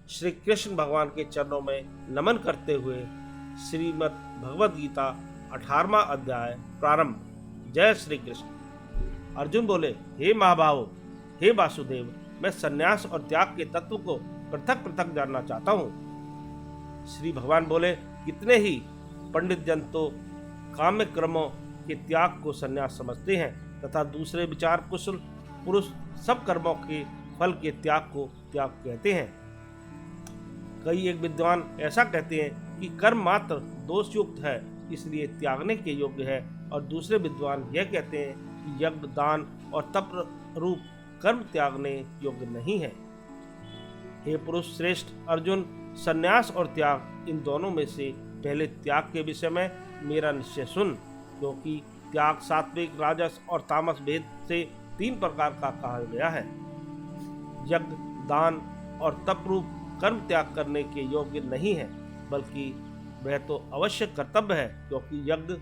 श्री कृष्ण भगवान के चरणों में नमन करते हुए श्रीमद् भगवद गीता 18वां अध्याय प्रारंभ। जय श्री कृष्ण। अर्जुन बोले, हे महाभाव, हे वासुदेव, मैं संन्यास और त्याग के तत्व को पृथक पृथक जानना चाहता हूँ। श्री भगवान बोले, कितने ही पंडित जन तो काम्य कर्मों के त्याग को संन्यास समझते हैं तथा दूसरे विचार कुशल पुरुष सब कर्मों के फल के त्याग को त्याग कहते हैं। कई एक विद्वान ऐसा कहते हैं कि कर्म मात्र दोष युक्त है, इसलिए त्यागने के योग्य है, और दूसरे विद्वान यह कहते हैं कि यज्ञ, दान और तप रूप कर्म त्यागने योग्य नहीं है। हे पुरुष श्रेष्ठ अर्जुन, संन्यास और त्याग इन दोनों में से पहले त्याग के विषय में मेरा निश्चय सुन, क्योंकि त्याग सात्विक, राजस और तामस भेद से 3 प्रकार का कहा गया है। यज्ञ, दान और तप रूप कर्म त्याग करने के योग्य नहीं है, बल्कि वह तो अवश्य कर्तव्य है, क्योंकि यज्ञ,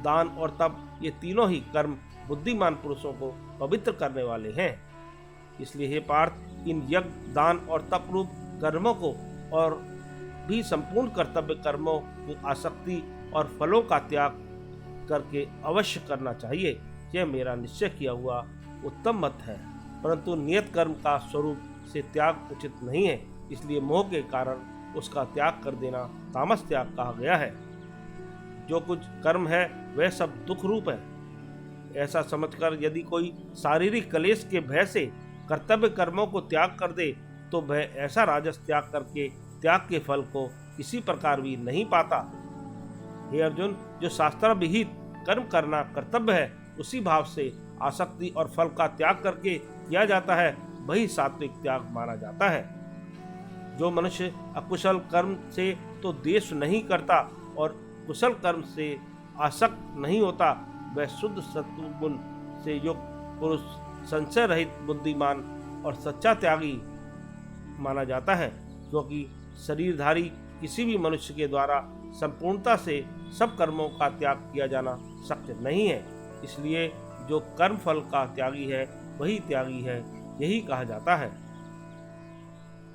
दान और तप ये तीनों ही कर्म बुद्धिमान पुरुषों को पवित्र करने वाले हैं। इसलिए हे पार्थ, इन यज्ञ, दान और तप रूप कर्मों को और भी संपूर्ण कर्तव्य कर्मों की आसक्ति और फलों का त्याग करके अवश्य करना चाहिए। यह मेरा निश्चय किया हुआ उत्तम मत है, परंतु नियत कर्म का स्वरूप से त्याग उचित नहीं है, इसलिए मोह के कारण उसका त्याग कर देना तामस त्याग कहा गया है। जो कुछ कर्म है वह सब दुख रूप है। ऐसा समझकर यदि कोई शारीरिक क्लेश के भय से कर्तव्य कर्मों को त्याग कर दे, तो वह ऐसा राजस त्याग करके त्याग के फल को किसी प्रकार भी नहीं पाता। हे अर्जुन, जो शास्त्र विहित कर्म करना कर्तव्य है, उसी भाव से आसक्ति और फल का त्याग करके किया जाता है, वही सात्विक त्याग माना जाता है। जो मनुष्य अकुशल कर्म से तो द्वेष नहीं करता और कुशल कर्म से आसक्त नहीं होता, वह शुद्ध सत्वगुण से युक्त पुरुष, संशय रहित बुद्धिमान और सच्चा त्यागी माना जाता है, क्योंकि शरीरधारी किसी भी मनुष्य के द्वारा संपूर्णता से सब कर्मों का त्याग किया जाना शक्य नहीं है। इसलिए जो कर्म फल का त्यागी है वही त्यागी है, यही कहा जाता है।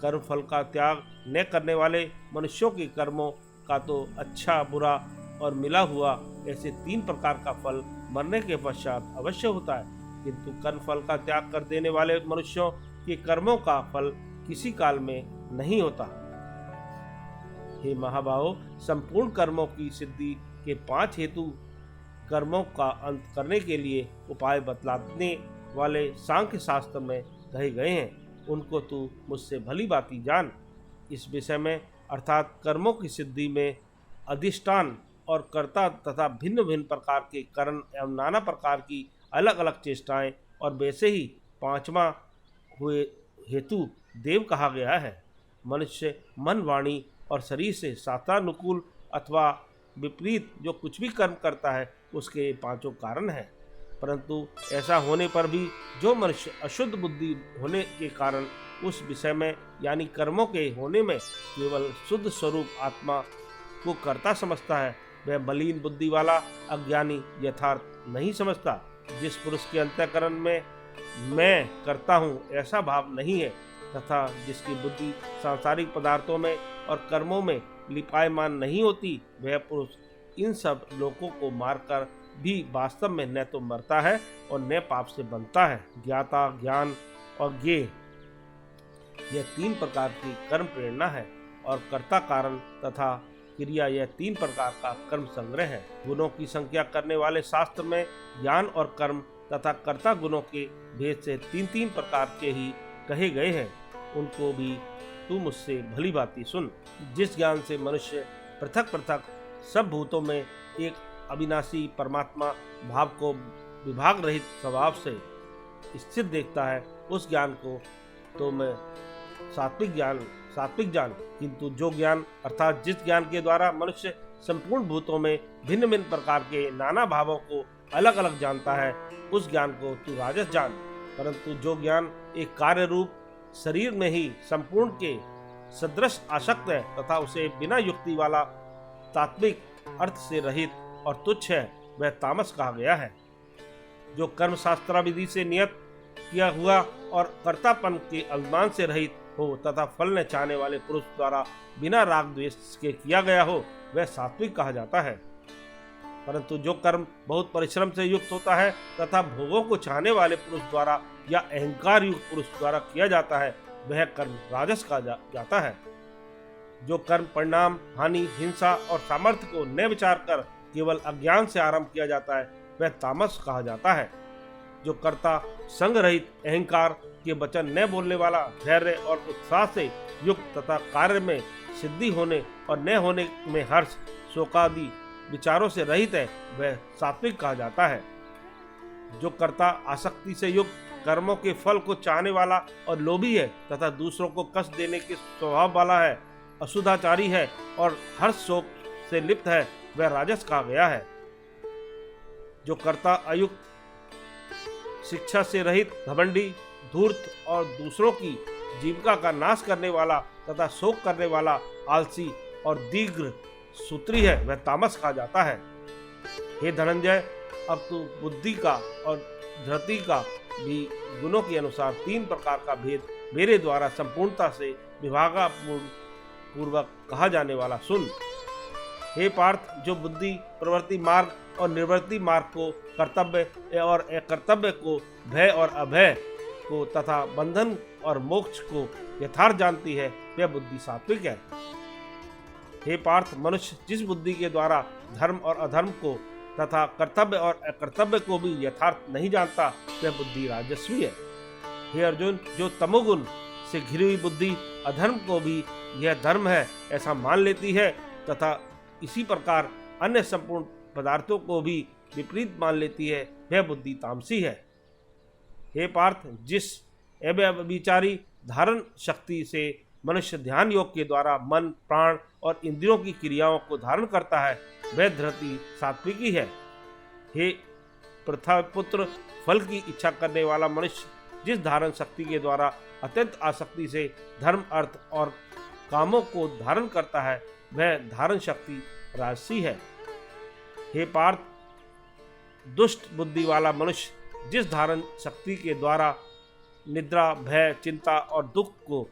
कर्म फल का त्याग न करने वाले मनुष्यों के कर्मों का तो अच्छा, बुरा और मिला हुआ ऐसे 3 प्रकार का फल मरने के पश्चात अवश्य होता है, किंतु कर्म फल का त्याग कर देने वाले मनुष्यों के कर्मों का फल किसी काल में नहीं होता। हे महाभाव, संपूर्ण कर्मों की सिद्धि के 5 हेतु कर्मों का अंत करने के लिए उपाय बतलाने वाले सांख्य शास्त्र में कहे गए हैं, उनको तू मुझसे भली भांति जान। इस विषय में अर्थात कर्मों की सिद्धि में अधिष्ठान और कर्ता तथा भिन्न भिन्न प्रकार के कर्म एवं नाना प्रकार की अलग अलग चेष्टाएं और वैसे ही 5वां हुए हेतु देव कहा गया है। मनुष्य मन, वाणी और शरीर से शास्त्रानुकूल अथवा विपरीत जो कुछ भी कर्म करता है उसके 5 कारण हैं, परंतु ऐसा होने पर भी जो मनुष्य अशुद्ध बुद्धि होने के कारण उस विषय में यानी कर्मों के होने में केवल शुद्ध स्वरूप आत्मा को कर्ता समझता है, वह मलिन बुद्धि वाला अज्ञानी यथार्थ नहीं समझता। जिस पुरुष के अंतःकरण में मैं करता हूँ ऐसा भाव नहीं है, तथा जिसकी बुद्धि सांसारिक पदार्थों में और कर्मों में लिपायमान नहीं होती, वह पुरुष इन सब लोगों को मारकर भी वास्तव में न तो मरता है और न पाप से बनता है। ज्ञाता, ज्ञान और ज्ञेय यह 3 प्रकार की कर्म प्रेरणा है, और कर्ता कारण तथा क्रिया यह 3 प्रकार का कर्म संग्रह है। गुणों की संख्या करने वाले शास्त्र में ज्ञान और कर्म तथा कर्ता गुणों के भेद से 3-3 प्रकार के ही कहे गए हैं, उनको भी तू मुझसे भली भांति सुन। जिस ज्ञान से मनुष्य पृथक पृथक सब भूतों में एक अविनाशी परमात्मा भाव को विभाग रहित स्वभाव से स्थित देखता है, उस ज्ञान को तो मैं सात्विक जान, किंतु जो ज्ञान अर्थात जिस ज्ञान के द्वारा मनुष्य संपूर्ण भूतों में भिन्न भिन्न प्रकार के नाना भावों को अलग अलग जानता है, उस ज्ञान को तू राजस जान। परंतु जो ज्ञान एक कार्य रूप शरीर में ही संपूर्ण के सदृश आसक्त है तथा उसे बिना युक्ति वाला तात्विक अर्थ से रहित और तुच्छ है, वह तामस कहा गया है। जो कर्म शास्त्र विधि से नियत किया हुआ और कर्तापन के अभिमान से रहित हो तथा फलने चाहने वाले पुरुष द्वारा बिना राग द्वेष के किया गया हो वह सात्विक कहा जाता है। परंतु जो कर्म बहुत परिश्रम से युक्त होता है तथा भोगों को चाहने वाले पुरुष द्वारा या अहंकार युक्त पुरुष द्वारा किया जाता है वह कर्म राजस कहा जाता है। जो कर्म परिणाम, हानि, हिंसा और सामर्थ्य को न विचार कर केवल अज्ञान से आरंभ किया जाता है वह तामस कहा जाता है। जो कर्ता संग रहित, अहंकार के वचन न बोलने वाला, धैर्य और उत्साह से युक्त तथा कार्य में सिद्धि होने और न होने में हर्ष, शोकादि विचारों से रहित है वह सात्विक कहा जाता है। जो कर्ता आसक्ति से युक्त, कर्मों के फल को चाहने वाला और लोभी है तथा दूसरों को कष्ट देने के स्वभाव वाला है, अशुद्धाचारी है और हर्ष शोक से लिप्त है वह राजस कहा गया है। जो कर्ता अयुक्त, शिक्षा से रहित, घमंडी, धूर्त और दूसरों की जीविका का नाश करने वाला तथा शोक करने वाला, आलसी और दीर्घ सूत्री है वह तामस कहा जाता है। हे धनंजय, अब तू बुद्धि का और धृति का भी गुणों के अनुसार 3 प्रकार का भेद मेरे द्वारा संपूर्णता से विभागपूर्वक कहा जाने वाला सुन। हे पार्थ, जो बुद्धि, प्रवृत्ति मार्ग और निवृत्ति मार्ग को, कर्तव्य और अकर्तव्य को, भय और अभय को तथा बंधन और मोक्ष को यथार्थ जानती है वह बुद्धि सात्विक है। हे पार्थ, मनुष्य जिस बुद्धि के द्वारा धर्म और अधर्म को तथा कर्तव्य और अकर्तव्य को भी यथार्थ नहीं जानता वह बुद्धि राजस्वी है। हे अर्जुन, जो तमोगुण से घिरी हुई बुद्धि अधर्म को भी यह धर्म है ऐसा मान लेती है तथा इसी प्रकार अन्य संपूर्ण पदार्थों को भी विपरीत मान लेती है वह बुद्धि तामसी है। हे पार्थ, जिस अव्यभिचारी धारण शक्ति से मनुष्य ध्यान योग के द्वारा मन, प्राण और इंद्रियों की क्रियाओं को धारण करता है वह धृति सात्विकी है। हे प्रथापुत्र, फल की इच्छा करने वाला मनुष्य जिस धारण शक्ति के द्वारा अत्यंत आसक्ति से धर्म, अर्थ और कामों को धारण करता है वह धारण शक्ति राजसी है। हे पार्थ, दुष्ट बुद्धि वाला मनुष्य जिस धारण शक्ति के द्वारा निद्रा, भय, चिंता और दुख को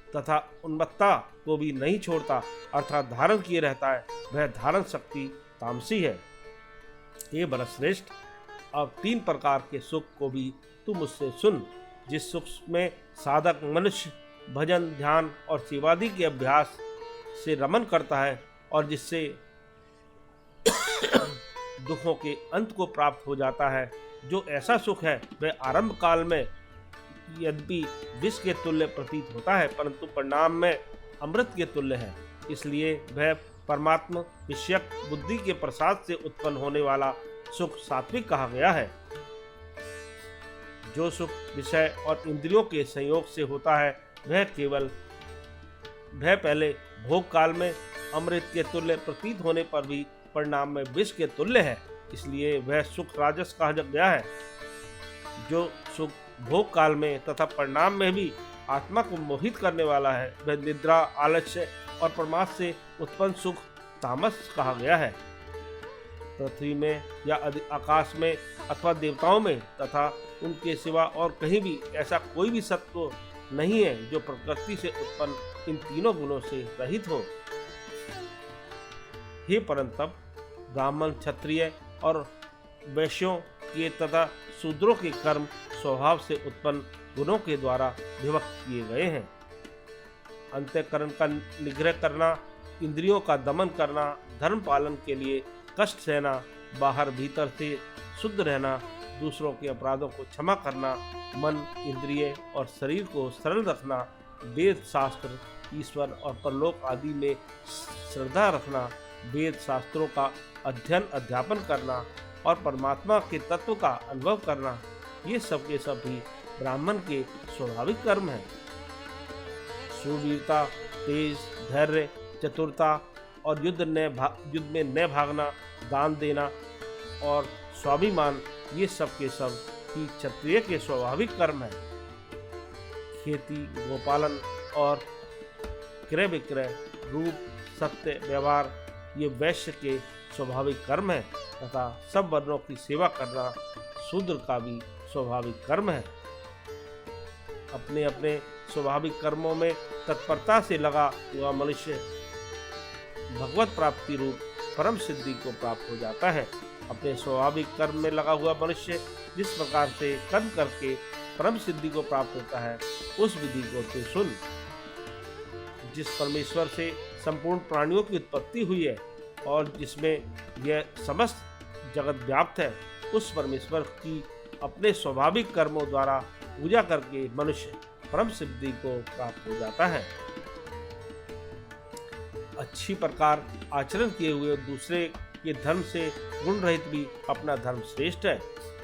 तथा उन्मत्तता को भी नहीं छोड़ता अर्थात धारण किए रहता है वह धारण शक्ति तामसी है। हे भरतश्रेष्ठ, अब 3 प्रकार के सुख को भी तू मुझसे सुन। जिस सुख में साधक मनुष्य भजन, ध्यान और सेवादि के अभ्यास से रमन करता है और जिससे दुखों के अंत को प्राप्त हो जाता है, जो ऐसा सुख है वह आरंभ काल में यद्यपि विष के तुल्य प्रतीत होता है परंतु परिणाम में अमृत के तुल्य है। इसलिए वह परमात्मा विषयक बुद्धि के प्रसाद से उत्पन्न होने वाला सुख सात्विक कहा गया है। जो सुख विषय और इंद्रियों के संयोग से होता है वह पहले भोग काल में अमृत के तुल्य प्रतीत होने पर भी परिणाम में विष के तुल्य है, इसलिए वह सुख राजस कहा गया है। जो सुख भोग काल में तथा परिणाम में भी आत्मा को मोहित करने वाला है वह निद्रा, आलस्य और प्रमाद से उत्पन्न सुख तामस कहा गया है। पृथ्वी में या आकाश में अथवा देवताओं में तथा उनके सिवा और कहीं भी ऐसा कोई भी सत्व नहीं है जो प्रकृति से उत्पन्न इन तीनों गुणों से रहित हो। हे परंतप, ब्राह्मण, क्षत्रिय और वैश्यों के तथा शूद्रों के कर्म स्वभाव से उत्पन्न गुणों के द्वारा विभक्त किए गए हैं। अंतःकरण का निग्रह करना, इंद्रियों का दमन करना, धर्म पालन के लिए कष्ट सहना, बाहर भीतर से शुद्ध रहना, दूसरों के अपराधों को क्षमा करना, मन, इंद्रिय और शरीर को सरल रखना, वेद शास्त्र, ईश्वर और परलोक आदि में श्रद्धा रखना, वेद शास्त्रों का अध्ययन अध्यापन करना और परमात्मा के तत्व का अनुभव करना, ये सब के सब भी ब्राह्मण के स्वाभाविक कर्म हैं। शूरवीरता, तेज, धैर्य, चतुरता और युद्ध में न भागना, दान देना और स्वाभिमान, ये सब के सब ही क्षत्रिय के स्वाभाविक कर्म हैं। खेती, गोपालन और क्रय विक्रय, रूप, सत्य, व्यवहार, ये वैश्य के स्वाभाविक कर्म है तथा सब वर्णों की सेवा करना शूद्र का भी स्वाभाविक कर्म है। अपने अपने स्वाभाविक कर्मों में तत्परता से लगा हुआ मनुष्य भगवत प्राप्ति रूप परम सिद्धि को प्राप्त हो जाता है। अपने स्वाभाविक कर्म में लगा हुआ मनुष्य जिस प्रकार से कर्म करके परम सिद्धि को प्राप्त होता है, उस विधि को तू सुन। जिस परमेश्वर से संपूर्ण प्राणियों की उत्पत्ति हुई है और जिसमें यह समस्त जगत व्याप्त है, उस परमेश्वर की अपने स्वाभाविक कर्मों द्वारा पूजा करके मनुष्य परम सिद्धि को प्राप्त हो जाता है। अच्छी प्रकार आचरण किए हुए दूसरे के धर्म से गुण रहित भी अपना धर्म श्रेष्ठ है,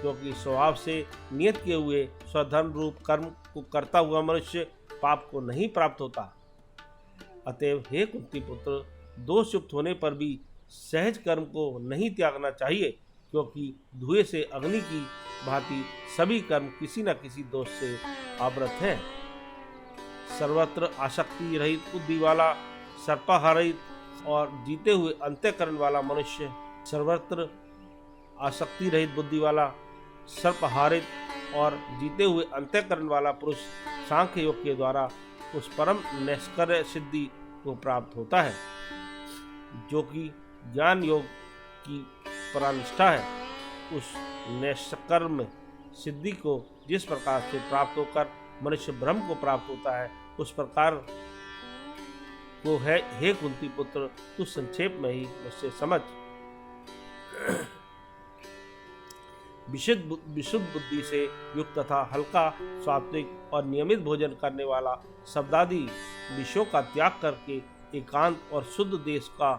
क्योंकि स्वभाव से नियत किए हुए स्वधर्म रूप कर्म को करता हुआ मनुष्य पाप को नहीं प्राप्त होता। अतएव हे कुंती पुत्र, दोष युक्त होने पर भी सहज कर्म को नहीं त्यागना चाहिए, क्योंकि धुएं से अग्नि की भांति सभी कर्म किसी न किसी दोष से आवृत हैं। सर्वत्र आसक्ति रहित बुद्धि वाला, सर्पाहारित और जीते हुए अंतःकरण वाला मनुष्य, सर्वत्र आसक्ति रहित बुद्धि वाला, सर्पहारित और जीते हुए अंतःकरण वाला पुरुष सांख्य योग के द्वारा उस परम नैष्कर्य सिद्धि को प्राप्त होता है, जो कि ज्ञान योग की परानिष्ठा है। उस नैष्कर्म सिद्धि को जिस प्रकार से प्राप्त होकर मनुष्य ब्रह्म को प्राप्त होता है, उस प्रकार को है हे कुंती पुत्र, तू संक्षेप में ही मुझसे समझ। विशुद्ध बुद्धि से युक्त तथा हल्का, सात्विक और नियमित भोजन करने वाला, शब्दादि विषयों का त्याग करके एकांत और शुद्ध देश का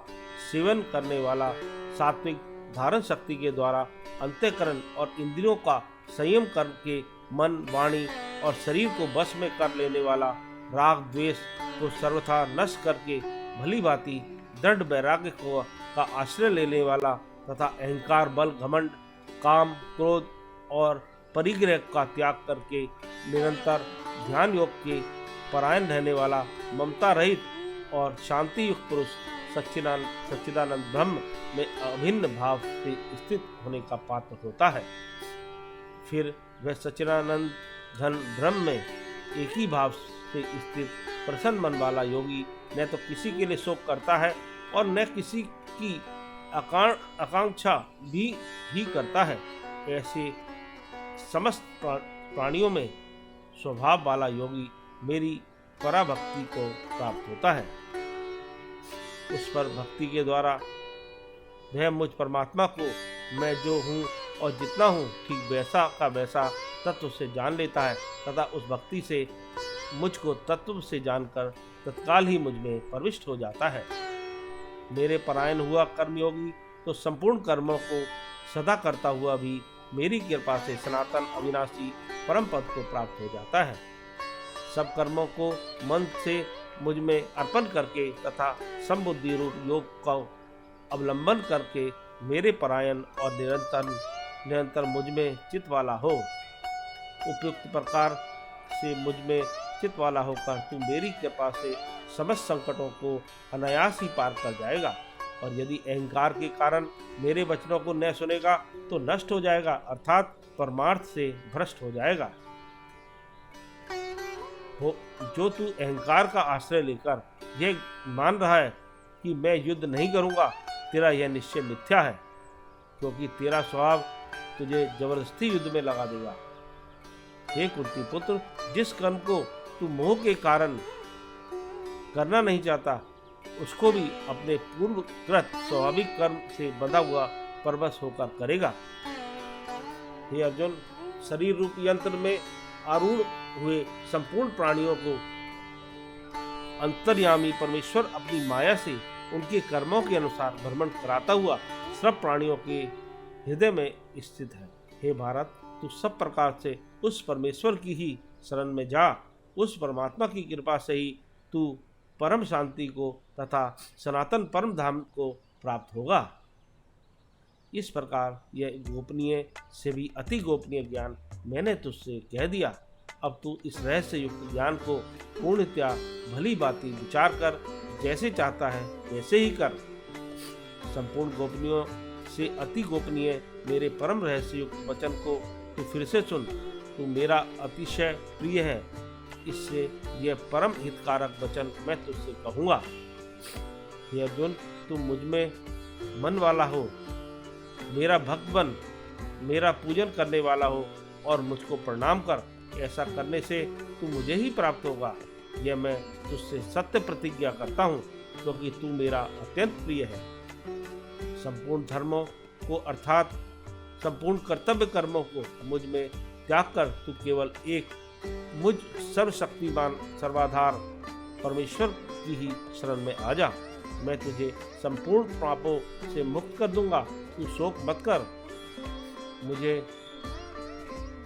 सेवन करने वाला, सात्विक धारण शक्ति के द्वारा अंतःकरण और इंद्रियों का संयम करके मन, वाणी और शरीर को वश में कर लेने वाला, राग द्वेष को सर्वथा नष्ट करके भली भांति दृढ़ वैराग्य का आश्रय लेने वाला तथा अहंकार, बल, घमंड, काम, क्रोध और परिग्रह का त्याग करके निरंतर ध्यान योग के परायण रहने वाला, ममता रहित और शांति युक्त पुरुष सच्चिदानंद ब्रह्म में अभिन्न भाव से स्थित होने का पात्र होता है। फिर वह सच्चिदानंद घन ब्रह्म में एक ही भाव से स्थित प्रसन्न मन वाला योगी न तो किसी के लिए शोक करता है और न किसी की आकांक्षा भी करता है। ऐसे समस्त प्राणियों में स्वभाव वाला योगी मेरी पराभक्ति को प्राप्त होता है। उस पर भक्ति के द्वारा वह मुझ परमात्मा को मैं जो हूँ और जितना हूँ ठीक वैसा का वैसा तत्व से जान लेता है तथा उस भक्ति से मुझको तत्व से जानकर तत्काल ही मुझ में प्रविष्ट हो जाता है। मेरे परायण हुआ कर्मयोगी तो संपूर्ण कर्मों को सदा करता हुआ भी मेरी कृपा से सनातन अविनाशी परम पद को प्राप्त हो जाता है। सब कर्मों को मन से मुझ में अर्पण करके तथा समबुद्धि रूप योग का अवलंबन करके मेरे परायण और निरंतर मुझ में चित्त वाला हो। उपयुक्त प्रकार से मुझ में चित्त वाला होकर तू मेरी कृपा से समस्त संकटों को अनायास ही पार कर जाएगा, और यदि अहंकार के कारण मेरे वचनों को न सुनेगा तो नष्ट हो जाएगा, अर्थात परमार्थ से भ्रष्ट हो जाएगा। जो तू अहंकार का आश्रय लेकर यह मान रहा है कि मैं युद्ध नहीं करूंगा, तेरा यह निश्चय मिथ्या है, क्योंकि तेरा स्वभाव तुझे जबरदस्ती युद्ध में लगा देगा। हे कुंती पुत्र, जिस कर्म को तू मोह के कारण करना नहीं चाहता, उसको भी अपने पूर्वकृत स्वाभाविक कर्म से बंधा हुआ परवश होकर करेगा। हे अर्जुन, शरीर रूप यंत्र में आरूढ़ हुए संपूर्ण प्राणियों को अंतर्यामी परमेश्वर अपनी माया से उनके कर्मों के अनुसार भ्रमण कराता हुआ सब प्राणियों के हृदय में स्थित है। हे भारत, तू सब प्रकार से उस परमेश्वर की ही शरण में जा। उस परमात्मा की कृपा से ही तू परम शांति को तथा सनातन परम धाम को प्राप्त होगा। इस प्रकार यह गोपनीय से भी अति गोपनीय ज्ञान मैंने तुझसे कह दिया। अब तू इस रहस्य युक्त ज्ञान को पूर्णतया भली भांति विचार कर जैसे चाहता है वैसे ही कर। संपूर्ण गोपनीयों से अति गोपनीय मेरे परम रहस्य युक्त वचन को तू फिर से सुन। तू मेरा अतिशय प्रिय है इससे यह परम हितकारक वचन मैं तुझसे कहूँगा। हे अर्जुन, तू मुझ में मन वाला हो, मेरा भक्त बन, मेरा पूजन करने वाला हो और मुझको प्रणाम कर। ऐसा करने से तू मुझे ही प्राप्त होगा। यह मैं तुझसे सत्य प्रतिज्ञा करता हूँ, क्योंकि तू मेरा अत्यंत प्रिय है। संपूर्ण धर्मों को अर्थात संपूर्ण कर्तव्य कर्मों को मुझ में त्याग कर तू केवल एक मुझ सर्वशक्तिमान सर्वाधार परमेश्वर की ही शरण में आ जा। मैं तुझे संपूर्ण पापों से मुक्त कर दूंगा। तू शोक मत कर। मुझे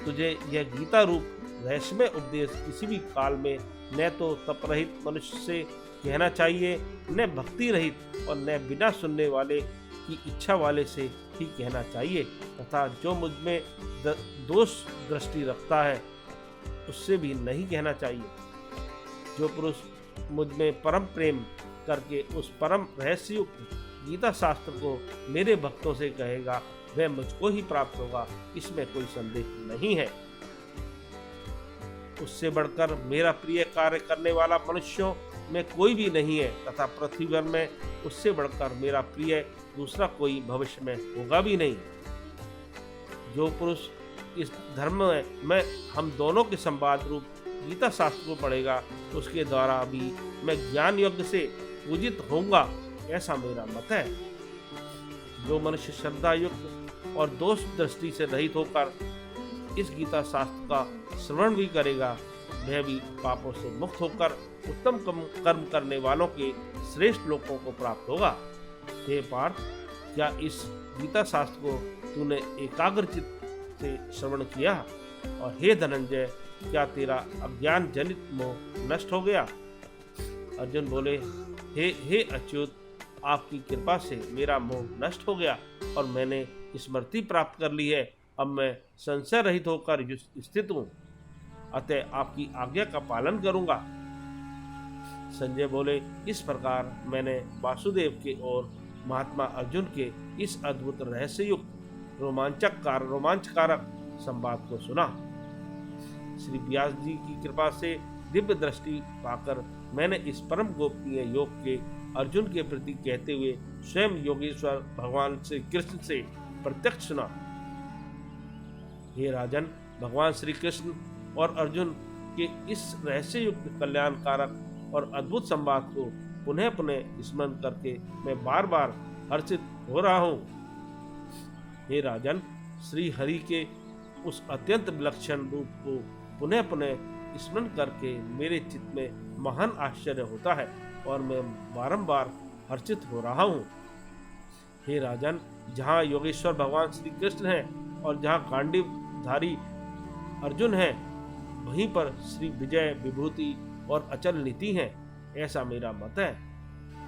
तुझे यह गीता रूप रहस्यमय उपदेश किसी भी काल में न तो तप रहित मनुष्य से कहना चाहिए, न भक्ति रहित और न बिना सुनने वाले की इच्छा वाले से ही कहना चाहिए, तथा जो मुझ में दोष दृष्टि रखता है उससे भी नहीं कहना चाहिए। जो पुरुष मुझ में परम प्रेम करके उस परम रहस्ययुक्त गीता शास्त्र को मेरे भक्तों से कहेगा, वह मुझको ही प्राप्त होगा, इसमें कोई संदेह नहीं है। उससे बढ़कर मेरा प्रिय कार्य करने वाला मनुष्यों में कोई भी नहीं है, तथा पृथ्वी भर में उससे बढ़कर मेरा प्रिय दूसरा कोई भविष्य में होगा भी नहीं। जो पुरुष इस धर्म में हम दोनों के संवाद रूप गीता शास्त्र को पढ़ेगा, उसके द्वारा भी मैं ज्ञान यज्ञ से पूजित होऊंगा, ऐसा मेरा मत है। जो मनुष्य श्रद्धा युक्त और दोष दृष्टि से रहित होकर इस गीता शास्त्र का श्रवण भी करेगा, वह भी पापों से मुक्त होकर उत्तम कर्म करने वालों के श्रेष्ठ लोगों को प्राप्त होगा। हे पार्थ, क्या इस गीता शास्त्र को तूने एकाग्रचित्त से श्रवण किया? और हे धनंजय, क्या तेरा अज्ञान जनित मोह नष्ट हो गया? अर्जुन बोले, हे अच्युत, आपकी कृपा से मेरा मोह नष्ट हो गया और मैंने स्मृति प्राप्त कर ली है। अब मैं संशय रहित होकर स्थित हूँ, अतः आपकी आज्ञा का पालन करूंगा। संजय बोले, इस प्रकार मैंने वासुदेव के और महात्मा अर्जुन के इस अद्भुत रहस्ययुक्त रोमांचकारक संवाद को सुना। श्री व्यास जी की कृपा से दिव्य दृष्टि पाकर मैंने इस परम गोपनीय योग के अर्जुन के प्रति कहते हुए स्वयं योगेश्वर भगवान श्री कृष्ण से प्रत्यक्ष सुना। हे राजन, भगवान श्री कृष्ण और अर्जुन के इस रहस्ययुक्त कल्याणकारक और अद्भुत संवाद को पुनः पुनः स्मरण करके मैं बार बार हर्षित हो रहा हूँ। हे राजन, श्री हरि के उस अत्यंत विलक्षण रूप को पुनः पुनः स्मरण करके मेरे चित्त में महान आश्चर्य होता है और मैं बारंबार हर्षित हो रहा हूँ। हे राजन, जहाँ योगेश्वर भगवान श्री कृष्ण हैं और जहाँ गांडीवधारी अर्जुन हैं, वहीं पर श्री विजय विभूति और अचल नीति हैं, ऐसा मेरा मत है।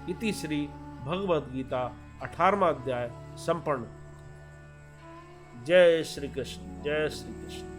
इति श्री भगवद गीता 18वां अध्याय संपन्न। जय श्री कृष्ण, जय श्री कृष्ण।